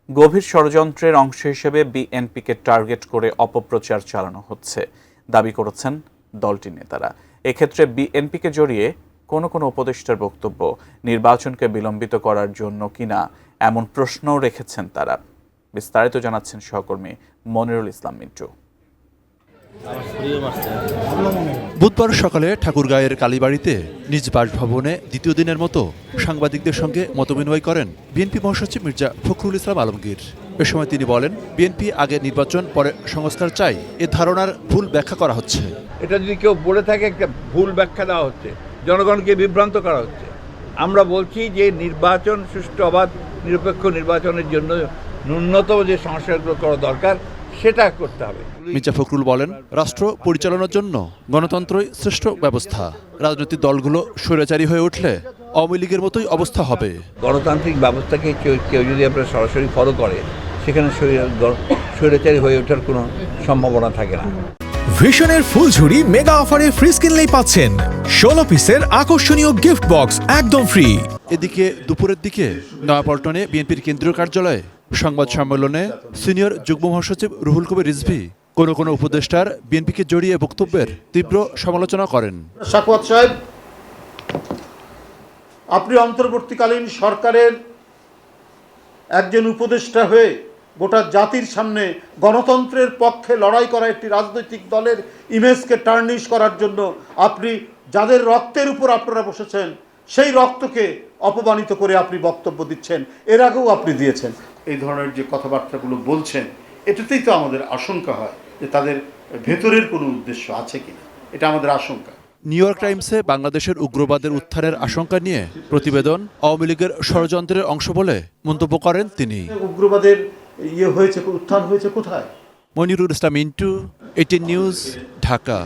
গভীর ষড়যন্ত্রের অংশ হিসেবে বিএনপিকে টার্গেট করে অপপ্রচার চালানো হচ্ছে দাবি করেছেন দলটির নেতারা। এক্ষেত্রে বিএনপিকে জড়িয়ে কোনো উপদেষ্টার বক্তব্য নির্বাচনকে বিলম্বিত করার জন্য কিনা এমন প্রশ্নও রেখেছেন তারা। বিস্তারিত জানাচ্ছেন সহকর্মী মনিরুল ইসলাম মিন্টু। বুধবার সকালে ঠাকুরগাঁয়ের কালীবাড়িতে নিজ বাসভবনে দ্বিতীয় দিনের মতো সাংবাদিকদের সঙ্গে মতবিনিময় করেন বিএনপি মহাসচিব মির্জা ফখরুল ইসলাম আলমগীর। এ সময় তিনি বলেন, বিএনপি আগে নির্বাচন পরে সংস্কার চাই, এ ধারণার ভুল ব্যাখ্যা করা হচ্ছে। এটা যদি কেউ বলে থাকে একটা ভুল ব্যাখ্যা দেওয়া হচ্ছে, জনগণকে বিভ্রান্ত করা হচ্ছে। আমরা বলছি যে নির্বাচন সুষ্ঠু অবাধ নিরপেক্ষ নির্বাচনের জন্য ন্যূনতম যে সংস্কারগুলো করা দরকার সেটা করতে হবে। মির্জা ফখরুল বলেন, রাষ্ট্র পরিচালনার জন্য গণতন্ত্রই শ্রেষ্ঠ ব্যবস্থা। রাজনৈতিক দলগুলো স্বৈরাচারী হয়ে উঠলে আওয়ামী লীগের মতোই অবস্থা হবে। গণতান্ত্রিক ব্যবস্থাকে কেউ যদি আপনার সরাসরি ফলো করে, সেখানে স্বৈরাচারী হয়ে ওঠার কোনো সম্ভাবনা থাকে না। ভিশনের ফুলঝুরি মেগা অফারে ফ্রিজ কিনলেই পাচ্ছেন 16 পিসের আকর্ষণীয় গিফট বক্স একদম ফ্রি। এদিকে দুপুরের দিকে নয়াপল্টনে বিএনপির কেন্দ্রীয় কার্যালয়ে সংবাদ সম্মেলনে সিনিয়র যুগ্ম মহাসচিব রুহুল কবির রিজভী কোনো উপদেষ্টার বিএনপিকে জড়িয়ে বক্তব্যের তীব্র সমালোচনা করেন। সাখাওয়াত সাহেব, আপনি অন্তর্বর্তীকালীন সরকারের একজন উপদেষ্টা হয়ে গোটা জাতির সামনে গণতন্ত্রের পক্ষে লড়াই করা একটি রাজনৈতিক দলের ইমেজকে টার্নিশ করার জন্য আপনি যাদের রক্তের উপর আপনারা বসেছেন সেই রক্তকে অপমানিত করে আপনি বক্তব্য দিচ্ছেন। এর আগেও আপনি দিয়েছেন। এই ধরনের যে কথাবার্তাগুলো বলছেন, এটাতেই তো আমাদের আশঙ্কা হয় যে তাদের ভেতরের কোনো উদ্দেশ্য আছে কিনা, এটা আমাদের আশঙ্কা। নিউ ইয়র্ক টাইমসে বাংলাদেশের উগ্রবাদের উত্থানের আশঙ্কা নিয়ে প্রতিবেদন আওয়ামী লীগের ষড়যন্ত্রের অংশ বলে মন্তব্য করেন তিনি। উগ্রবাদের উত্থান হয়েছে কোথায়? মনিরুল ইসলাম মিন্টু, 18 নিউজ, ঢাকা।